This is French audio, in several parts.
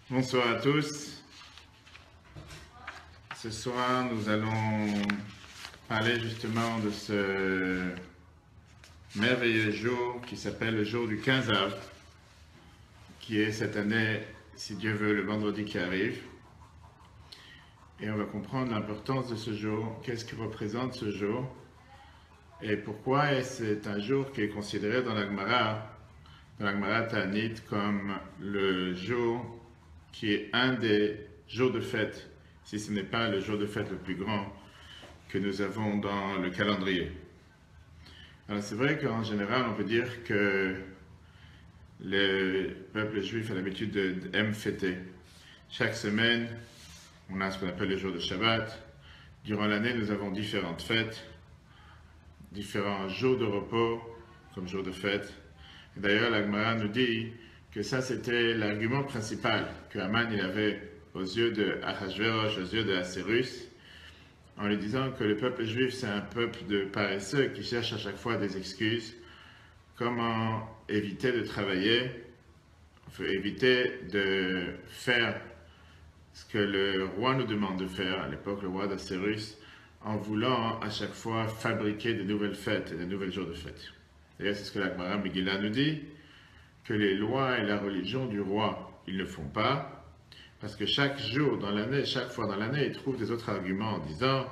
Bonsoir à tous. Ce soir, nous allons parler justement de ce merveilleux jour qui s'appelle le jour du 15 Av, qui est cette année, si Dieu veut, le vendredi qui arrive. Et on va comprendre l'importance de ce jour, qu'est-ce que représente ce jour, et pourquoi c'est un jour qui est considéré dans la Gemara Ta'anit, comme le jour qui est un des jours de fête, si ce n'est pas le jour de fête le plus grand que nous avons dans le calendrier. Alors c'est vrai qu'en général, on peut dire que le peuple juif a l'habitude d'aime fêter. Chaque semaine, on a ce qu'on appelle le jour de Shabbat. Durant l'année, nous avons différentes fêtes, différents jours de repos comme jour de fête. Et d'ailleurs, la Gemara nous dit que ça, c'était l'argument principal que Haman il avait aux yeux de Ahasverosh, aux yeux de Assuérus, en lui disant que le peuple juif, c'est un peuple de paresseux qui cherche à chaque fois des excuses. Comment éviter de travailler, éviter de faire ce que le roi nous demande de faire, à l'époque le roi d'Assuérus, en voulant à chaque fois fabriquer de nouvelles fêtes et de nouvelles jours de fête. D'ailleurs, c'est ce que la Gemara Megillah nous dit, que les lois et la religion du roi, ils ne font pas, parce que chaque jour dans l'année, chaque fois dans l'année, ils trouvent des autres arguments en disant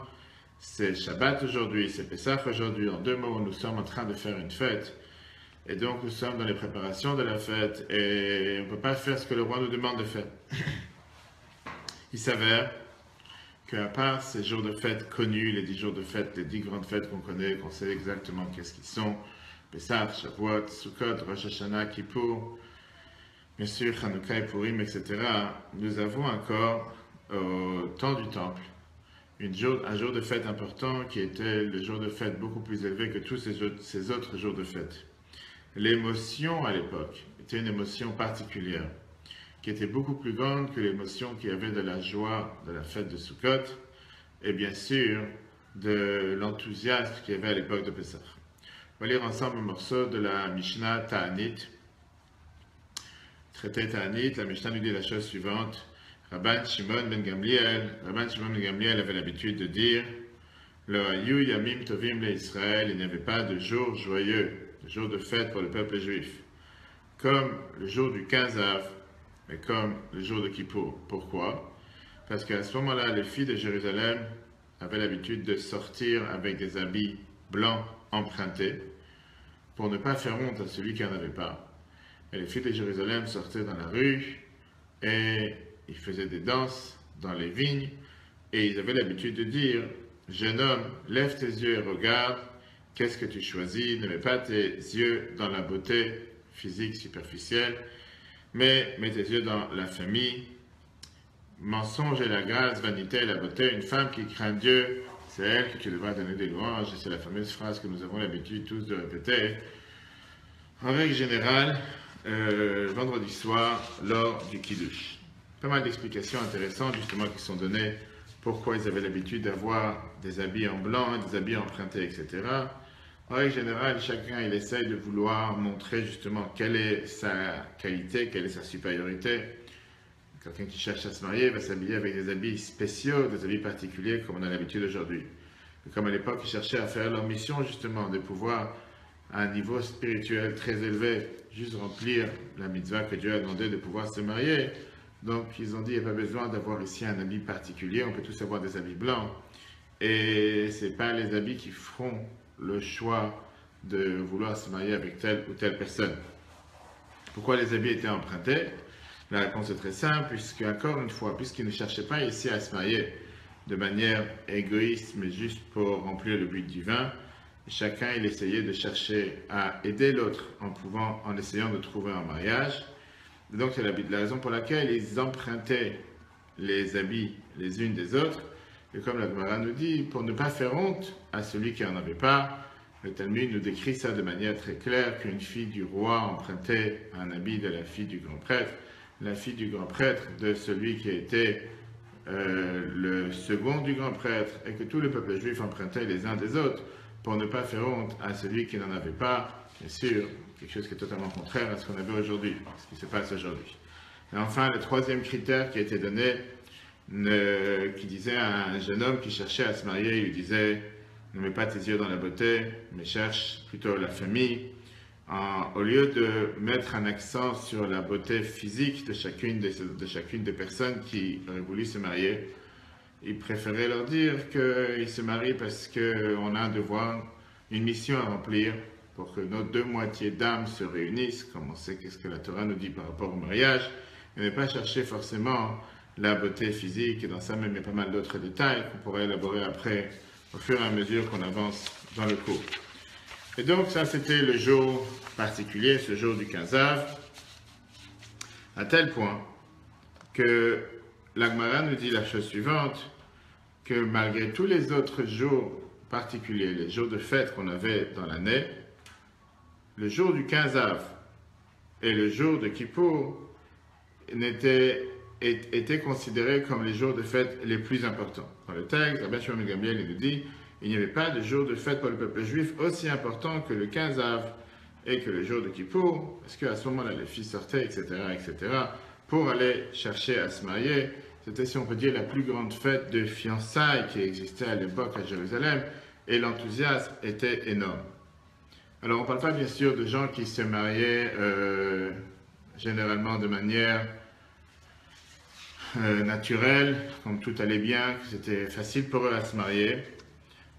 c'est Shabbat aujourd'hui, c'est Pessah aujourd'hui, en deux mots, nous sommes en train de faire une fête, et donc nous sommes dans les préparations de la fête, et on ne peut pas faire ce que le roi nous demande de faire. Il s'avère qu'à part ces jours de fête connus, les 10 jours de fête, les 10 grandes fêtes qu'on connaît, qu'on sait exactement qu'est-ce qu'ils sont, Pessah, Shavuot, Sukkot, Rosh Hashanah, Kippour, bien sûr, Hanouka et Purim, etc., nous avons encore, au temps du Temple, un jour de fête important qui était le jour de fête beaucoup plus élevé que tous ces autres jours de fête. L'émotion à l'époque était une émotion particulière, qui était beaucoup plus grande que l'émotion qu'il y avait de la joie de la fête de Sukkot, et bien sûr, de l'enthousiasme qu'il y avait à l'époque de Pessah. On va lire ensemble un morceau de la Mishnah Ta'anit. Traité Ta'anit, la Mishnah nous dit la chose suivante. Rabban Shimon ben Gamliel avait l'habitude de dire Lo hayu yamim tovim le Israël, il n'y avait pas de jour joyeux, de jour de fête pour le peuple juif, comme le jour du 15 Av, mais comme le jour de Kippour. Pourquoi? Parce qu'à ce moment-là, les filles de Jérusalem avaient l'habitude de sortir avec des habits blancs empruntés pour ne pas faire honte à celui qui n'en avait pas. Et les filles de Jérusalem sortaient dans la rue et ils faisaient des danses dans les vignes et ils avaient l'habitude de dire « Jeune homme, lève tes yeux et regarde, qu'est-ce que tu choisis? Ne mets pas tes yeux dans la beauté physique superficielle, mais mets tes yeux dans la famille. Mensonge et la grâce, vanité et la beauté, une femme qui craint Dieu, c'est elle que tu devras donner des louanges. » Et c'est la fameuse phrase que nous avons l'habitude tous de répéter. En règle générale, vendredi soir, lors du Kiddush. Pas mal d'explications intéressantes justement qui sont données pourquoi ils avaient l'habitude d'avoir des habits en blanc, des habits empruntés, etc. En règle générale, chacun il essaye de vouloir montrer justement quelle est sa qualité, quelle est sa supériorité. Quelqu'un qui cherche à se marier va s'habiller avec des habits spéciaux, des habits particuliers comme on a l'habitude aujourd'hui. Comme à l'époque, ils cherchaient à faire leur mission justement, de pouvoir à un niveau spirituel très élevé, juste remplir la mitzvah que Dieu a demandé de pouvoir se marier. Donc ils ont dit, il n'y a pas besoin d'avoir ici un habit particulier, on peut tous avoir des habits blancs. Et ce n'est pas les habits qui feront le choix de vouloir se marier avec telle ou telle personne. Pourquoi les habits étaient empruntés? La réponse est très simple, puisque encore une fois, puisqu'ils ne cherchaient pas ici à se marier de manière égoïste, mais juste pour remplir le but divin, chacun il essayait de chercher à aider l'autre en essayant de trouver un mariage. Et donc c'est la raison pour laquelle ils empruntaient les habits les unes des autres. Et comme la Gemara nous dit, pour ne pas faire honte à celui qui n'en avait pas, le Talmud nous décrit ça de manière très claire, qu'une fille du roi empruntait un habit de la fille du grand prêtre, la fille du grand prêtre de celui qui était le second du grand prêtre, et que tout le peuple juif empruntait les uns des autres pour ne pas faire honte à celui qui n'en avait pas, bien sûr, quelque chose qui est totalement contraire à ce qu'on avait aujourd'hui, ce qui se passe aujourd'hui. Et enfin, le troisième critère qui a été donné, qui disait à un jeune homme qui cherchait à se marier, il lui disait « Ne mets pas tes yeux dans la beauté, mais cherche plutôt la famille ». Au lieu de mettre un accent sur la beauté physique de chacune des personnes qui auraient voulu se marier, il préférait leur dire qu'ils se marient parce qu'on a un devoir, une mission à remplir pour que nos deux moitiés d'âme se réunissent, comme on sait qu'est-ce que la Torah nous dit par rapport au mariage, et ne pas chercher forcément la beauté physique, et dans ça même il y a pas mal d'autres détails qu'on pourrait élaborer après au fur et à mesure qu'on avance dans le cours. Et donc ça c'était le jour particulier, ce jour du 15 Av, à tel point que l'Agmara nous dit la chose suivante, que malgré tous les autres jours particuliers, les jours de fête qu'on avait dans l'année, le jour du 15 Av et le jour de Kippour étaient considérés comme les jours de fête les plus importants. Dans le texte, Rabbi Shimon ben Gamliel nous dit il n'y avait pas de jour de fête pour le peuple juif aussi important que le 15 Av et que le jour de Kippour, parce qu'à ce moment-là, les filles sortaient, etc., pour aller chercher à se marier. C'était, si on peut dire, la plus grande fête de fiançailles qui existait à l'époque à Jérusalem, et l'enthousiasme était énorme. Alors, on ne parle pas bien sûr de gens qui se mariaient généralement de manière naturelle, comme tout allait bien, que c'était facile pour eux à se marier.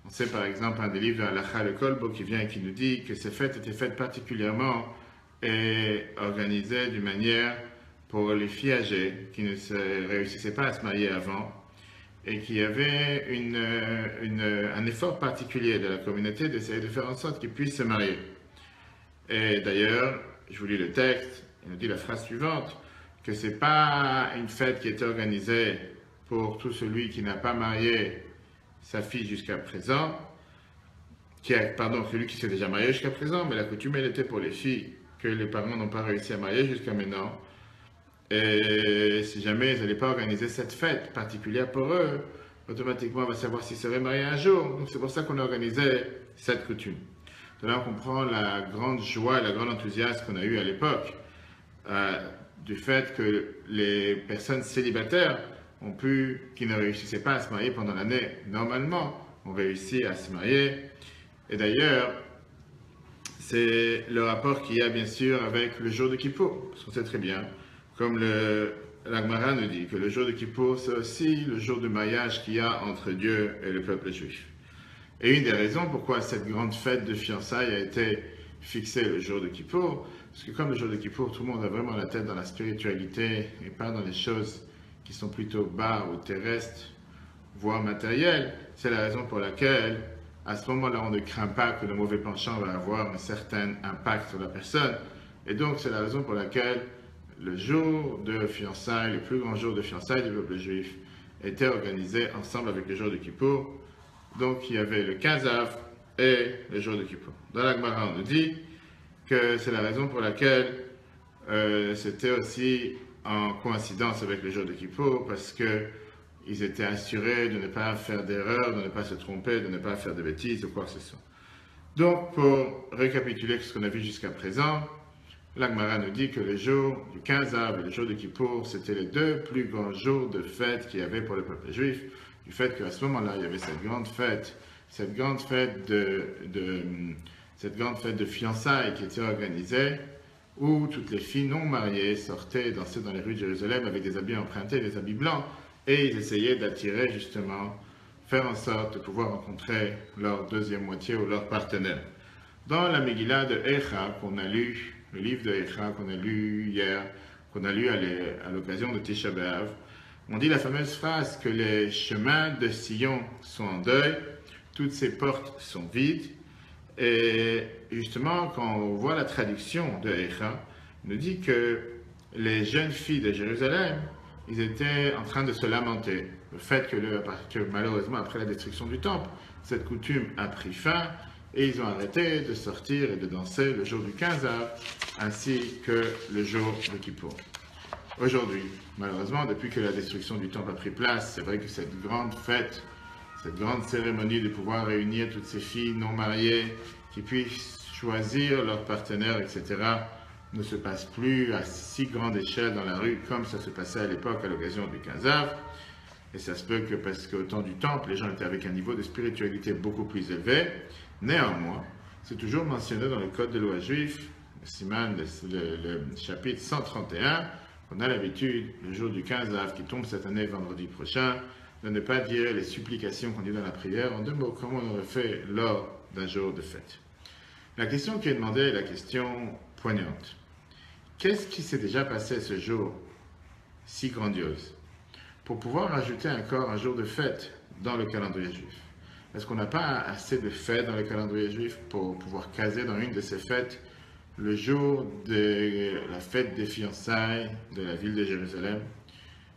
On sait par exemple un des livres de Halacha le Kolbo qui vient et qui nous dit que ces fêtes étaient faites particulièrement et organisées d'une manière pour les filles âgées qui ne se réussissaient pas à se marier avant et qui avaient un effort particulier de la communauté d'essayer de faire en sorte qu'ils puissent se marier. Et d'ailleurs, je vous lis le texte, il nous dit la phrase suivante, que ce n'est pas une fête qui était organisée pour tout celui qui n'a pas marié sa fille jusqu'à présent, celui qui s'est déjà marié jusqu'à présent, mais la coutume elle était pour les filles que les parents n'ont pas réussi à marier jusqu'à maintenant. Et si jamais ils n'allaient pas organiser cette fête particulière pour eux, automatiquement on va savoir s'ils seraient mariés un jour. Donc c'est pour ça qu'on a organisé cette coutume. De là on comprend la grande joie et la grande enthousiasme qu'on a eu à l'époque du fait que les personnes célibataires qui ne réussissaient pas à se marier pendant l'année, normalement, ont réussi à se marier. Et d'ailleurs, c'est le rapport qu'il y a bien sûr avec le jour de Kippour. Parce qu'on sait très bien, comme l'Agmara nous dit, que le jour de Kippour, c'est aussi le jour de mariage qu'il y a entre Dieu et le peuple juif. Et une des raisons pourquoi cette grande fête de fiançailles a été fixée le jour de Kippour, parce que comme le jour de Kippour, tout le monde a vraiment la tête dans la spiritualité et pas dans les choses qui sont plutôt bas ou terrestres, voire matérielles, c'est la raison pour laquelle, à ce moment-là, on ne craint pas que le mauvais penchant va avoir un certain impact sur la personne. Et donc, c'est la raison pour laquelle le jour de fiançailles, le plus grand jour de fiançailles du peuple juif, était organisé ensemble avec le jour de Kippour. Donc, il y avait le 15 Av et le jour de Kippour. Dans la Gemara, on nous dit que c'est la raison pour laquelle c'était aussi en coïncidence avec le jour de Kippour, parce qu'ils étaient assurés de ne pas faire d'erreur, de ne pas se tromper, de ne pas faire de bêtises ou quoi que ce soit. Donc, pour récapituler ce qu'on a vu jusqu'à présent, l'Agmara nous dit que le jour du 15 Av et le jour de Kippour, c'était les deux plus grands jours de fête qu'il y avait pour le peuple juif, du fait qu'à ce moment-là, il y avait cette grande fête de fiançailles qui était organisée, où toutes les filles non mariées sortaient et dansaient dans les rues de Jérusalem avec des habits empruntés, des habits blancs, et ils essayaient d'attirer justement, faire en sorte de pouvoir rencontrer leur deuxième moitié ou leur partenaire. Dans la Megillah de Eicha qu'on a lu, le livre de Eicha qu'on a lu hier, qu'on a lu à l'occasion de Tisha B'Av, on dit la fameuse phrase que les chemins de Sion sont en deuil, toutes ces portes sont vides. Et justement, quand on voit la traduction de Eicha, il nous dit que les jeunes filles de Jérusalem, ils étaient en train de se lamenter. Le fait que malheureusement, après la destruction du temple, cette coutume a pris fin et ils ont arrêté de sortir et de danser le jour du 15 Av ainsi que le jour de Kippour. Aujourd'hui, malheureusement, depuis que la destruction du temple a pris place, c'est vrai que cette grande fête, cette grande cérémonie de pouvoir réunir toutes ces filles non mariées qui puissent choisir leur partenaire, etc., ne se passe plus à si grande échelle dans la rue comme ça se passait à l'époque à l'occasion du 15 Av. Et ça se peut que parce qu'au temps du temple, les gens étaient avec un niveau de spiritualité beaucoup plus élevé. Néanmoins, c'est toujours mentionné dans le code de loi juif, Siman, le chapitre 131, qu'on a l'habitude, le jour du 15 Av, qui tombe cette année vendredi prochain, de ne pas dire les supplications qu'on dit dans la prière en 2 mots, comme on aurait fait lors d'un jour de fête. La question qui est demandée est la question poignante. Qu'est-ce qui s'est déjà passé ce jour si grandiose pour pouvoir ajouter encore un jour de fête dans le calendrier juif? Est-ce qu'on n'a pas assez de fêtes dans le calendrier juif pour pouvoir caser dans une de ces fêtes le jour de la fête des fiançailles de la ville de Jérusalem?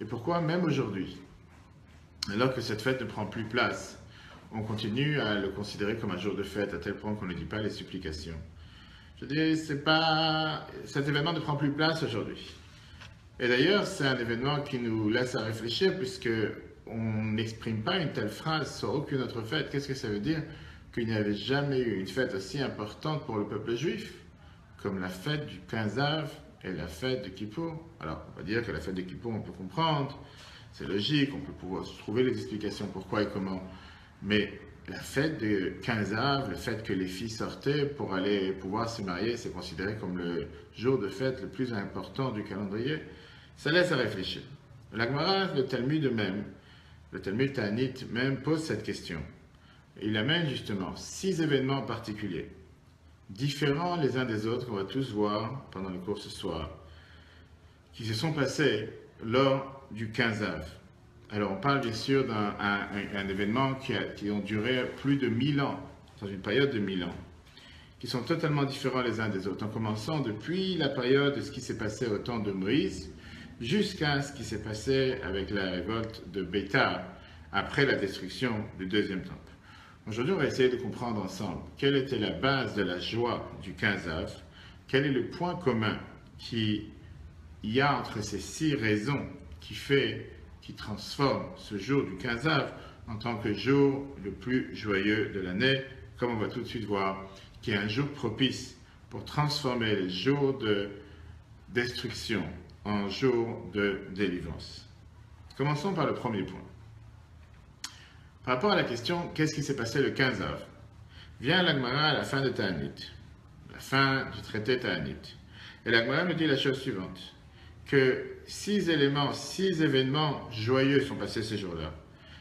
Et pourquoi même aujourd'hui, alors que cette fête ne prend plus place, on continue à le considérer comme un jour de fête à tel point qu'on ne dit pas les supplications? Je dis, cet événement ne prend plus place aujourd'hui. Et d'ailleurs, c'est un événement qui nous laisse à réfléchir puisque on n'exprime pas une telle phrase sur aucune autre fête. Qu'est-ce que ça veut dire? Qu'il n'y avait jamais eu une fête aussi importante pour le peuple juif comme la fête du 15 Av et la fête de Kippour. Alors, on va dire que la fête de Kippour, on peut comprendre, c'est logique, on peut pouvoir trouver les explications pourquoi et comment. Mais la fête de 15 Av, le fait que les filles sortaient pour aller pouvoir se marier, c'est considéré comme le jour de fête le plus important du calendrier. Ça laisse à réfléchir. La Gemara, le Talmud même, le Talmud Ta'anit même pose cette question. Il amène justement 6 événements particuliers, différents les uns des autres, qu'on va tous voir pendant le cours ce soir, qui se sont passés lors du 15 Av. Alors, on parle bien sûr d'un événement qui ont duré plus de 1000 ans, dans une période de 1000 ans, qui sont totalement différents les uns des autres, en commençant depuis la période de ce qui s'est passé au temps de Moïse, jusqu'à ce qui s'est passé avec la révolte de Béthar, après la destruction du deuxième temple. Aujourd'hui, on va essayer de comprendre ensemble quelle était la base de la joie du 15 Av, quel est le point commun qu'il y a entre ces 6 raisons qui transforme ce jour du 15 Av en tant que jour le plus joyeux de l'année, comme on va tout de suite voir, qui est un jour propice pour transformer les jours de destruction en jour de délivrance. Commençons par le premier point. Par rapport à la question, qu'est-ce qui s'est passé le 15 Av? Vient la Gemara à la fin de Ta'anit, la fin du traité Ta'anit. Et la Gemara nous dit la chose suivante, que 6 événements joyeux sont passés ce jour-là,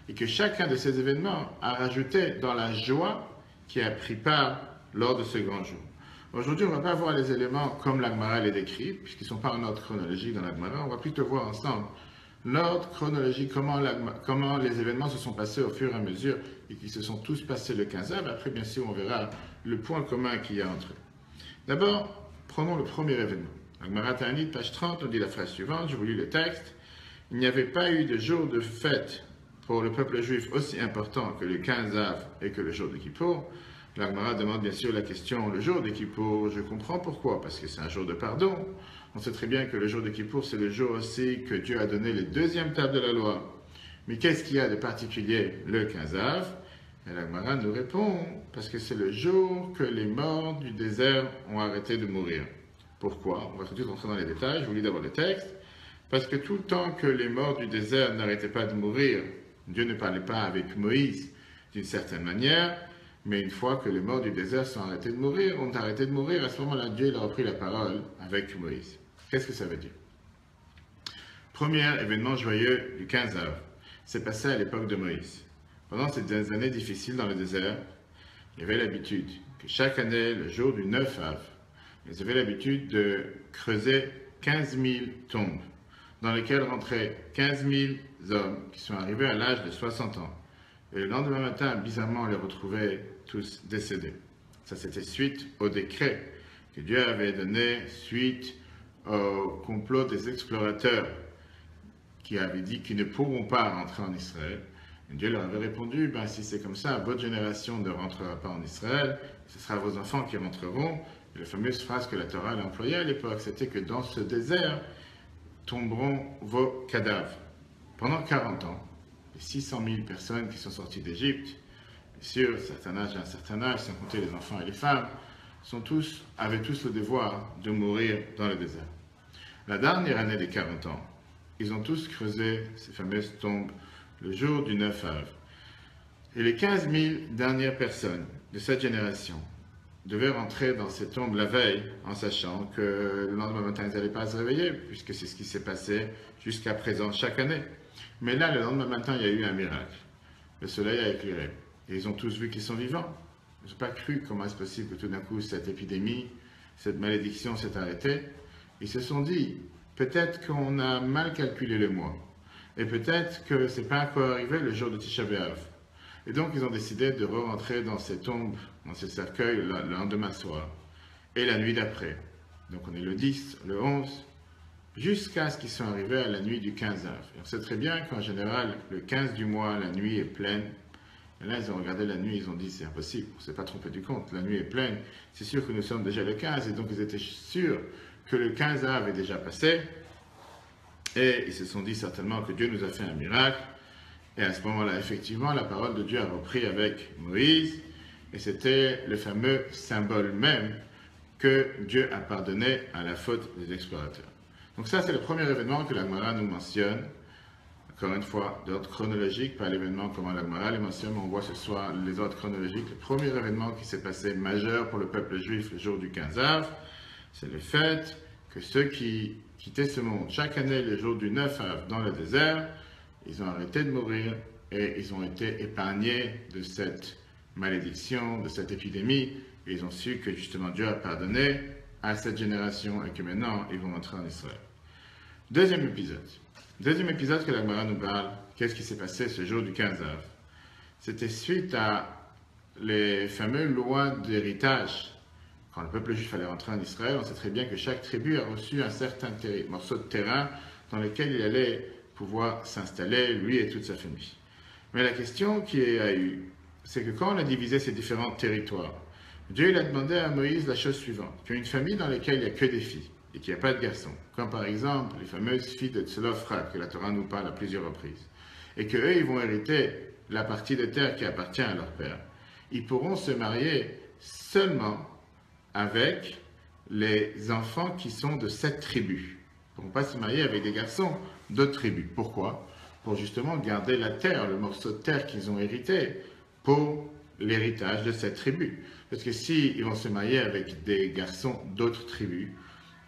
et que chacun de ces événements a rajouté dans la joie qui a pris part lors de ce grand jour. Aujourd'hui, on ne va pas voir les éléments comme la Gemara les décrit, puisqu'ils ne sont pas en ordre chronologique dans la Gemara, on va plutôt voir ensemble l'ordre chronologique, comment les événements se sont passés au fur et à mesure, et qui se sont tous passés le 15 Av. Après, bien sûr, on verra le point commun qu'il y a entre eux. D'abord, prenons le premier événement. La Gemara Ta'anit, page 30, on dit la phrase suivante, je vous lis le texte. Il n'y avait pas eu de jour de fête pour le peuple juif aussi important que le 15 Av et que le jour de Kippour. La Gemara demande bien sûr la question, le jour de Kippour, je comprends pourquoi, parce que c'est un jour de pardon. On sait très bien que le jour de Kippour, c'est le jour aussi que Dieu a donné les 2e tables de la loi. Mais qu'est-ce qu'il y a de particulier le 15 Av? Et la Gemara nous répond, parce que c'est le jour que les morts du désert ont arrêté de mourir. Pourquoi? On va tout de suite rentrer dans les détails, je vous lis d'abord le texte. Parce que tout le temps que les morts du désert n'arrêtaient pas de mourir, Dieu ne parlait pas avec Moïse d'une certaine manière, mais une fois que les morts du désert ont arrêté de mourir, à ce moment-là, Dieu a repris la parole avec Moïse. Qu'est-ce que ça veut dire? Premier événement joyeux du 15 Av, c'est passé à l'époque de Moïse. Pendant ces années difficiles dans le désert, il y avait l'habitude que chaque année, le jour du 9 Av, ils avaient l'habitude de creuser 15 000 tombes, dans lesquelles rentraient 15 000 hommes qui sont arrivés à l'âge de 60 ans. Et le lendemain matin, bizarrement, on les retrouvait tous décédés. Ça, c'était suite au décret que Dieu avait donné, suite au complot des explorateurs qui avaient dit qu'ils ne pourront pas rentrer en Israël. Et Dieu leur avait répondu, si c'est comme ça, votre génération ne rentrera pas en Israël, ce sera vos enfants qui rentreront. Et la fameuse phrase que la Torah a employée à l'époque, c'était que dans ce désert tomberont vos cadavres. Pendant 40 ans, les 600 000 personnes qui sont sorties d'Égypte, bien sûr, un certain âge, sans compter les enfants et les femmes, avaient tous le devoir de mourir dans le désert. La dernière année des 40 ans, ils ont tous creusé ces fameuses tombes le jour du 9 Av. Et les 15 000 dernières personnes de cette génération devaient rentrer dans ces tombes la veille en sachant que le lendemain matin, ils n'allaient pas se réveiller, puisque c'est ce qui s'est passé jusqu'à présent chaque année. Mais là, le lendemain matin, il y a eu un miracle. Le soleil a éclairé. Et ils ont tous vu qu'ils sont vivants. Ils n'ont pas cru comment est-ce possible que tout d'un coup, cette épidémie, cette malédiction s'est arrêtée. Ils se sont dit, peut-être qu'on a mal calculé le mois. Et peut-être que ce n'est pas encore arrivé le jour de Tisha B'Av. Et donc, ils ont décidé de re-rentrer dans ces tombes, dans ces cercueils, le lendemain soir. Et la nuit d'après. Donc, on est le 10, le 11, jusqu'à ce qu'ils soient arrivés à la nuit du 15 Av. Et on sait très bien qu'en général, le 15 du mois, la nuit est pleine. Et là, ils ont regardé la nuit, ils ont dit, c'est impossible, on ne s'est pas trompé du compte, la nuit est pleine. C'est sûr que nous sommes déjà le 15, et donc ils étaient sûrs que le 15 Av est déjà passé. Et ils se sont dit certainement que Dieu nous a fait un miracle. Et à ce moment-là, effectivement, la parole de Dieu a repris avec Moïse. Et c'était le fameux symbole même que Dieu a pardonné à la faute des explorateurs. Donc ça, c'est le premier événement que la Gemara nous mentionne. Encore une fois, d'ordre chronologique, pas l'événement comme la Gemara les mentionne, mais on voit ce soir les ordres chronologiques. Le premier événement qui s'est passé majeur pour le peuple juif le jour du 15 Av, c'est le fait que ceux qui quittaient ce monde chaque année le jour du 9 Av dans le désert, ils ont arrêté de mourir et ils ont été épargnés de cette malédiction, de cette épidémie. Et ils ont su que justement Dieu a pardonné à cette génération et que maintenant ils vont entrer en Israël. Deuxième épisode que la Gemara nous parle, qu'est-ce qui s'est passé ce jour du 15 Av? C'était suite à les fameuses lois d'héritage. Quand le peuple juif allait rentrer en Israël, on sait très bien que chaque tribu a reçu un certain morceau de terrain dans lequel il allait pouvoir s'installer, lui et toute sa famille. Mais la question qui a eu, c'est que quand on a divisé ces différents territoires, Dieu il a demandé à Moïse la chose suivante, qu'une famille dans laquelle il n'y a que des filles et qu'il n'y a pas de garçons, comme par exemple les fameuses filles de Tselophrate, que la Torah nous parle à plusieurs reprises, et qu'eux ils vont hériter la partie de terre qui appartient à leur père, ils pourront se marier seulement avec les enfants qui sont de cette tribu. Ils ne pourront pas se marier avec des garçons d'autres tribus. Pourquoi? Pour justement garder la terre, le morceau de terre qu'ils ont hérité, pour l'héritage de cette tribu. Parce que s'ils vont se marier avec des garçons d'autres tribus,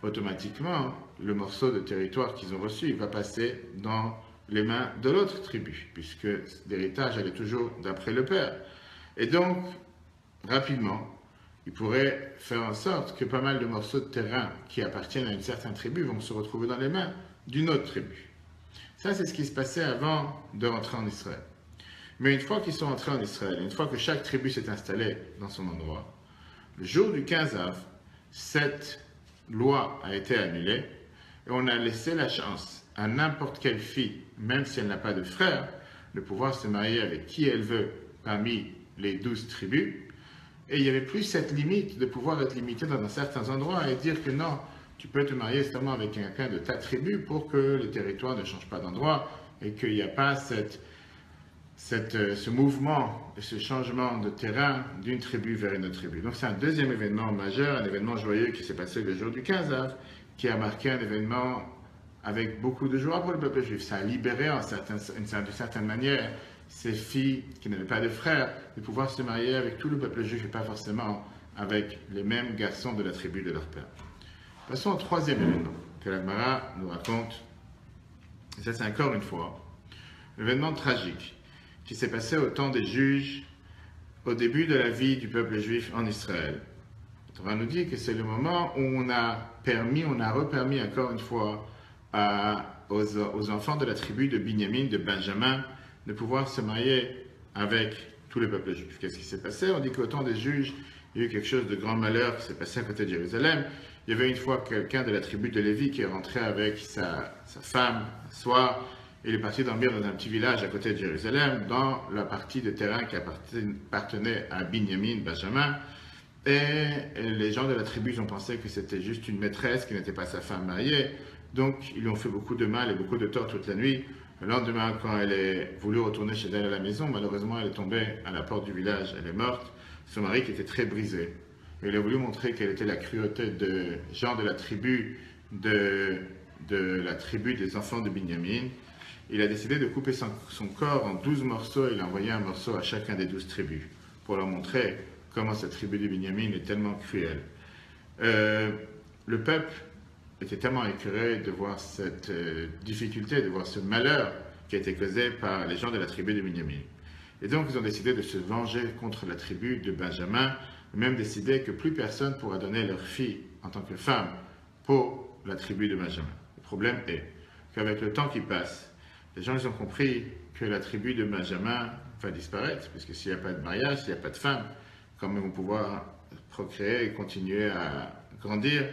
automatiquement, le morceau de territoire qu'ils ont reçu, il va passer dans les mains de l'autre tribu, puisque l'héritage, elle est toujours d'après le père. Et donc, rapidement, il pourrait faire en sorte que pas mal de morceaux de terrain qui appartiennent à une certaine tribu vont se retrouver dans les mains d'une autre tribu. Ça, c'est ce qui se passait avant de rentrer en Israël. Mais une fois qu'ils sont entrés en Israël, une fois que chaque tribu s'est installée dans son endroit, le jour du 15 Av, cette loi a été annulée et on a laissé la chance à n'importe quelle fille, même si elle n'a pas de frère, de pouvoir se marier avec qui elle veut parmi les 12 tribus. Et il n'y avait plus cette limite de pouvoir être limité dans certains endroits et dire que non, tu peux te marier seulement avec quelqu'un de ta tribu pour que le territoire ne change pas d'endroit et qu'il n'y a pas ce mouvement et ce changement de terrain d'une tribu vers une autre tribu. Donc c'est un deuxième événement majeur, un événement joyeux qui s'est passé le jour du 15 Av, qui a marqué un événement avec beaucoup de joie pour le peuple juif. Ça a libéré d'une certaine manière ces filles qui n'avaient pas de frères de pouvoir se marier avec tout le peuple juif et pas forcément avec les mêmes garçons de la tribu de leur père. Passons au troisième événement que la Gemara nous raconte. Et ça, c'est encore une fois l'événement tragique qui s'est passé au temps des juges, au début de la vie du peuple juif en Israël. La Torah nous dit que c'est le moment où on a repermis encore une fois aux enfants de la tribu de Binyamin, de Benjamin, de pouvoir se marier avec tout le peuple juif. Qu'est-ce qui s'est passé? On dit qu'au temps des juges, il y a eu quelque chose de grand malheur qui s'est passé à côté de Jérusalem. Il y avait une fois quelqu'un de la tribu de Lévi qui est rentré avec sa femme un soir. Il est parti dormir dans un petit village à côté de Jérusalem, dans la partie de terrain qui appartenait à Binyamin, Benjamin. Et les gens de la tribu ont pensé que c'était juste une maîtresse qui n'était pas sa femme mariée. Donc, ils lui ont fait beaucoup de mal et beaucoup de tort toute la nuit. Le lendemain, quand elle est voulu retourner chez elle à la maison, malheureusement, elle est tombée à la porte du village. Elle est morte. Son mari qui était très brisé. Il a voulu montrer quelle était la cruauté de Jean de la tribu des enfants de Binyamin. Il a décidé de couper son corps en 12 morceaux et il a envoyé un morceau à chacun des 12 tribus pour leur montrer comment cette tribu de Binyamin est tellement cruelle. Le peuple était tellement écœuré de voir cette difficulté, de voir ce malheur qui a été causé par les gens de la tribu de Binyamin. Et donc ils ont décidé de se venger contre la tribu de Benjamin, même décidé que plus personne pourra donner leur fille en tant que femme pour la tribu de Benjamin. Le problème est qu'avec le temps qui passe, les gens ils ont compris que la tribu de Benjamin va disparaître, puisque s'il n'y a pas de mariage, s'il n'y a pas de femme, comment ils vont pouvoir procréer et continuer à grandir.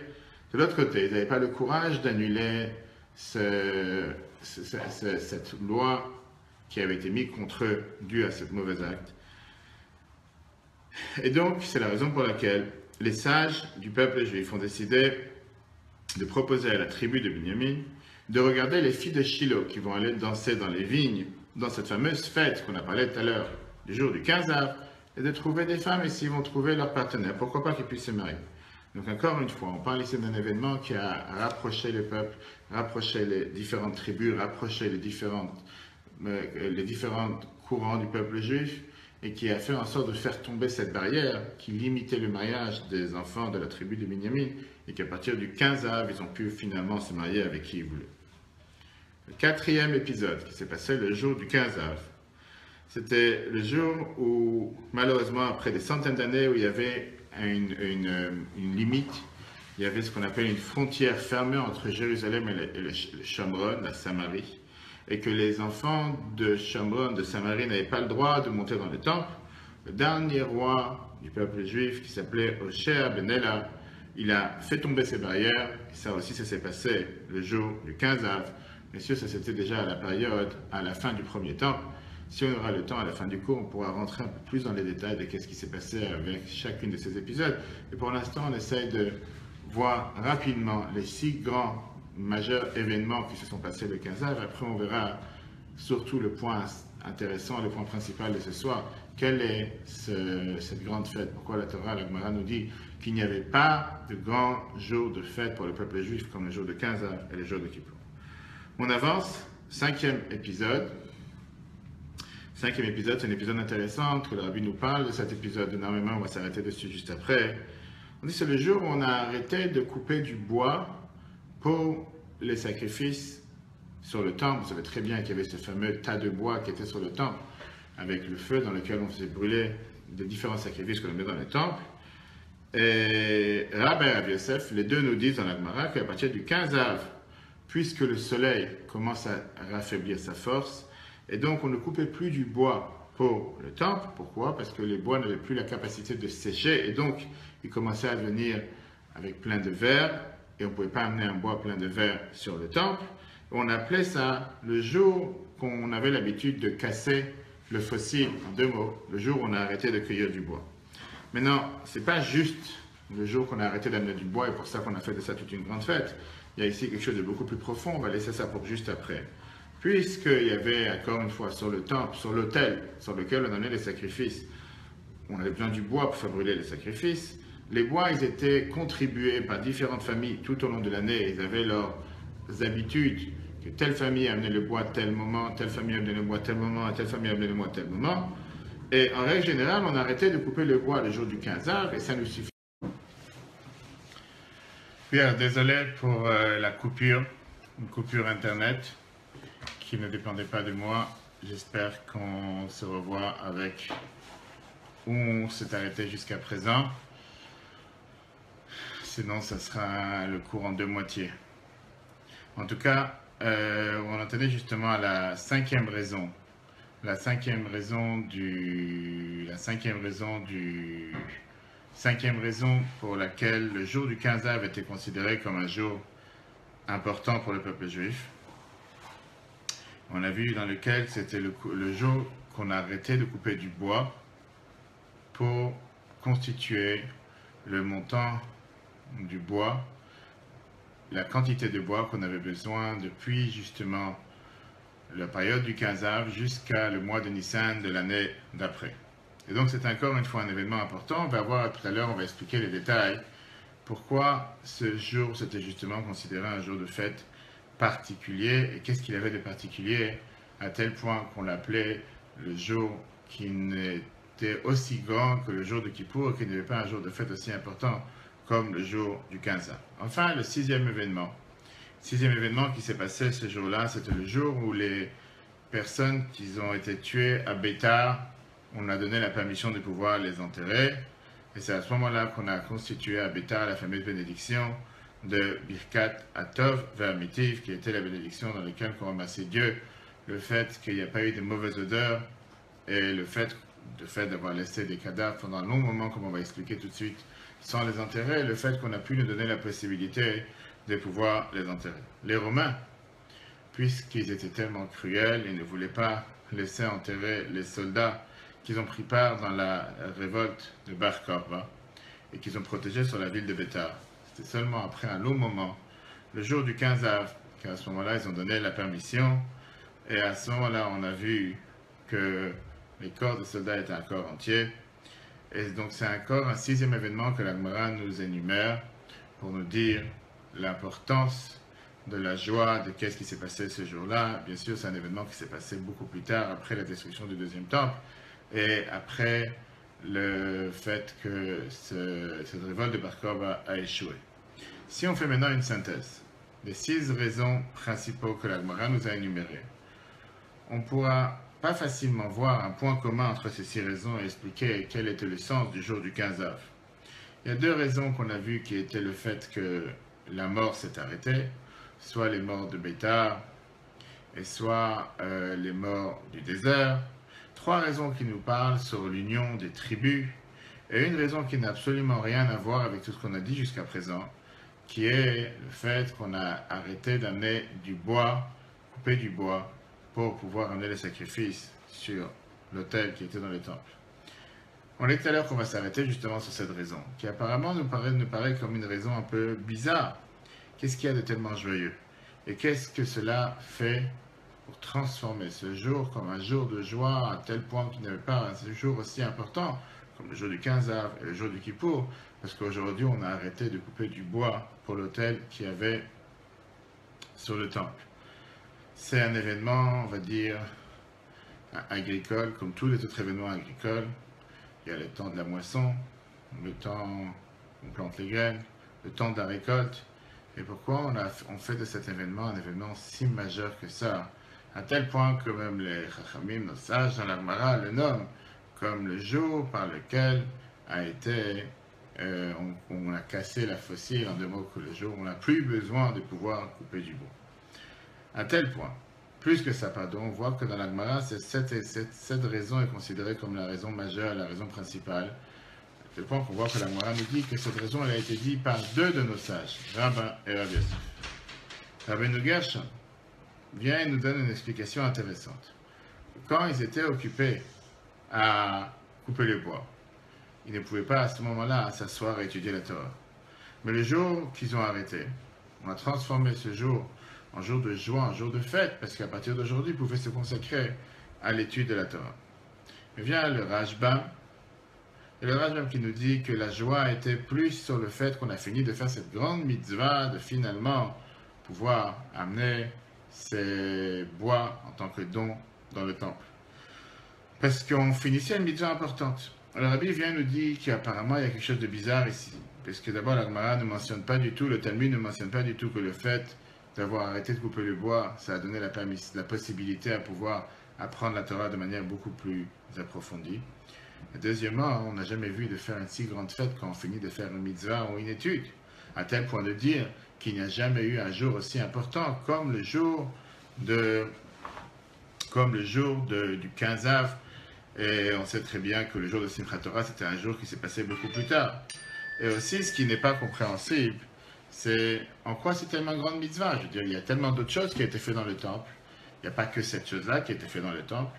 De l'autre côté, ils n'avaient pas le courage d'annuler cette loi qui avait été mise contre eux due à ce mauvais acte. Et donc, c'est la raison pour laquelle les sages du peuple juif ont décidé de proposer à la tribu de Binyamin de regarder les filles de Shiloh qui vont aller danser dans les vignes, dans cette fameuse fête qu'on a parlé tout à l'heure, du jour du 15 Av, et de trouver des femmes et s'ils vont trouver leur partenaire, pourquoi pas qu'ils puissent se marier. Donc encore une fois, on parle ici d'un événement qui a rapproché le peuple, rapproché les différentes tribus, rapproché les différents courants du peuple juif, et qui a fait en sorte de faire tomber cette barrière qui limitait le mariage des enfants de la tribu de Binyamin, et qu'à partir du 15 Av, ils ont pu finalement se marier avec qui ils voulaient. Le 4e épisode qui s'est passé le jour du 15 Av, c'était le jour où, malheureusement, après des centaines d'années où il y avait une limite, il y avait ce qu'on appelle une frontière fermée entre Jérusalem et le Shomron, la Samarie, et que les enfants de Shomron, de Samarie, n'avaient pas le droit de monter dans le temple. Le dernier roi du peuple juif, qui s'appelait Hoshea ben Ela, il a fait tomber ces barrières, et ça aussi, ça s'est passé le jour du 15 Av. Bien sûr, ça c'était déjà à la période, à la fin du premier temple. Si on aura le temps à la fin du cours, on pourra rentrer un peu plus dans les détails de qu'est-ce qui s'est passé avec chacune de ces épisodes. Et pour l'instant, on essaye de voir rapidement les 6 grands majeurs événements qui se sont passés le 15 Av. Après, on verra surtout le point intéressant, le point principal de ce soir. Quelle est cette grande fête? Pourquoi la Torah, la Gemara nous dit qu'il n'y avait pas de grand jour de fête pour le peuple juif comme le jour de 15 Av et le jour de Kippour. On avance, 5e épisode. 5e épisode, c'est un épisode intéressant, que le Rabbi nous parle de cet épisode énormément, on va s'arrêter dessus juste après. On dit que c'est le jour où on a arrêté de couper du bois pour les sacrifices sur le temple. Vous savez très bien qu'il y avait ce fameux tas de bois qui était sur le temple, avec le feu dans lequel on faisait brûler les différents sacrifices qu'on met dans le temple. Et Rabbi et Rav Yosef, les deux nous disent dans la Gemara qu'à partir du 15 Av, puisque le soleil commence à raffaiblir sa force, et donc on ne coupait plus du bois pour le temple. Pourquoi? Parce que les bois n'avaient plus la capacité de sécher, et donc ils commençaient à venir avec plein de verre, et on ne pouvait pas amener un bois plein de verre sur le temple. On appelait ça le jour qu'on avait l'habitude de casser le fossile, en 2 mots, le jour où on a arrêté de cueillir du bois. Maintenant, ce n'est pas juste le jour qu'on a arrêté d'amener du bois, et pour ça qu'on a fait de ça toute une grande fête. Il y a ici quelque chose de beaucoup plus profond, on va laisser ça pour juste après. Puisqu'il y avait, encore une fois, sur le temple, sur l'autel sur lequel on amenait les sacrifices, on avait besoin du bois pour faire brûler les sacrifices. Les bois, ils étaient contribués par différentes familles tout au long de l'année. Ils avaient leurs habitudes, que telle famille amenait le bois à tel moment, telle famille amenait le bois à tel moment, telle famille amenait le bois à tel moment. Et en règle générale, on arrêtait de couper le bois le jour du 15 Av et ça nous suffit. Pierre, désolé pour la coupure, une coupure Internet qui ne dépendait pas de moi. J'espère qu'on se revoit avec où on s'est arrêté jusqu'à présent. Sinon, ça sera le cours en 2 moitiés. En tout cas, on en tenait justement à la 5e raison. La cinquième raison pour laquelle le jour du 15 Av était considéré comme un jour important pour le peuple juif. On a vu dans lequel c'était le jour qu'on a arrêté de couper du bois pour constituer le montant du bois, la quantité de bois qu'on avait besoin depuis justement la période du 15 Av jusqu'à le mois de Nissan de l'année d'après. Et donc c'est encore une fois un événement important. On va voir tout à l'heure, on va expliquer les détails. Pourquoi ce jour, c'était justement considéré un jour de fête particulier et qu'est-ce qu'il avait de particulier à tel point qu'on l'appelait le jour qui n'était aussi grand que le jour de Kippour et qui n'avait pas un jour de fête aussi important comme le jour du 15 av. Enfin, le sixième événement qui s'est passé ce jour-là, c'était le jour où les personnes qui ont été tuées à Bétar, on a donné la permission de pouvoir les enterrer. Et c'est à ce moment-là qu'on a constitué à Bétar la fameuse bénédiction de Birkat Atov Vermitiv, qui était la bénédiction dans laquelle on remerciait Dieu le fait qu'il n'y a pas eu de mauvaise odeur et le fait d'avoir laissé des cadavres pendant un long moment, comme on va expliquer tout de suite, sans les enterrer, et le fait qu'on a pu nous donner la possibilité de pouvoir les enterrer. Les Romains, puisqu'ils étaient tellement cruels, ils ne voulaient pas laisser enterrer les soldats qu'ils ont pris part dans la révolte de Bar Korba et qu'ils ont protégé sur la ville de Bétar. C'était seulement après un long moment, le jour du 15 av, qu'à ce moment-là, ils ont donné la permission. Et à ce moment-là, on a vu que les corps des soldats étaient encore entiers. Et donc, c'est encore un sixième événement que la Gemara nous énumère pour nous dire l'importance de la joie, de qu'est-ce qui s'est passé ce jour-là. Bien sûr, c'est un événement qui s'est passé beaucoup plus tard, après la destruction du deuxième temple, et après le fait que cette révolte de Bar Korba a échoué. Si on fait maintenant une synthèse des 6 raisons principaux que la Gemara nous a énumérées, on ne pourra pas facilement voir un point commun entre ces 6 raisons et expliquer quel était le sens du jour du 15 av. Il y a 2 raisons qu'on a vues qui étaient le fait que la mort s'est arrêtée, soit les morts de Bétar et soit les morts du désert. 3 raisons qui nous parlent sur l'union des tribus et une raison qui n'a absolument rien à voir avec tout ce qu'on a dit jusqu'à présent, qui est le fait qu'on a arrêté d'amener du bois, couper du bois, pour pouvoir amener les sacrifices sur l'autel qui était dans le temple. On est tout à l'heure qu'on va s'arrêter justement sur cette raison, qui apparemment nous paraît comme une raison un peu bizarre. Qu'est-ce qu'il y a de tellement joyeux? Et qu'est-ce que cela fait pour transformer ce jour comme un jour de joie à tel point qu'il n'y avait pas un jour aussi important comme le jour du 15 av et le jour du Kippour, parce qu'aujourd'hui on a arrêté de couper du bois pour l'autel qu'il y avait sur le temple. C'est un événement, on va dire, agricole, comme tous les autres événements agricoles. Il y a le temps de la moisson, le temps où on plante les graines, le temps de la récolte. Et pourquoi on fait de cet événement un événement si majeur que ça, à tel point que même les Chachamim, nos sages dans la Gemara, le nomment comme le jour par lequel a été, on a cassé la fossile, en 2 mots, que le jour où on n'a plus besoin de pouvoir couper du bois. À tel point, plus que ça, pardon, on voit que dans la Gemara, cette raison est considérée comme la raison majeure, la raison principale. À tel point qu'on voit que la Gemara nous dit que cette raison elle a été dite par 2 de nos sages, Rabbin et Rabbi Yosef. Rabbeinu Gershon vient et nous donne une explication intéressante. Quand ils étaient occupés à couper le bois, ils ne pouvaient pas à ce moment-là s'asseoir et étudier la Torah. Mais le jour qu'ils ont arrêté, on a transformé ce jour en jour de joie, en jour de fête, parce qu'à partir d'aujourd'hui, ils pouvaient se consacrer à l'étude de la Torah. Mais vient le Rashbam, et le Rashbam qui nous dit que la joie était plus sur le fait qu'on a fini de faire cette grande mitzvah, de finalement pouvoir amener ces bois en tant que don dans le temple. Parce qu'on finissait une mitzvah importante. Le Rabbi vient nous dire qu'apparemment il y a quelque chose de bizarre ici. Parce que d'abord la Gemara ne mentionne pas du tout, le Talmud ne mentionne pas du tout que le fait d'avoir arrêté de couper le bois, ça a donné la possibilité à pouvoir apprendre la Torah de manière beaucoup plus approfondie. Et deuxièmement, on n'a jamais vu de faire une si grande fête quand on finit de faire une mitzvah ou une étude, à tel point de dire qu'il n'y a jamais eu un jour aussi important comme le jour du 15 av. Et on sait très bien que le jour de Simchat Torah, c'était un jour qui s'est passé beaucoup plus tard. Et aussi, ce qui n'est pas compréhensible, c'est en quoi c'est tellement grande mitzvah. Je veux dire, il y a tellement d'autres choses qui ont été faites dans le temple. Il n'y a pas que cette chose-là qui a été faite dans le temple.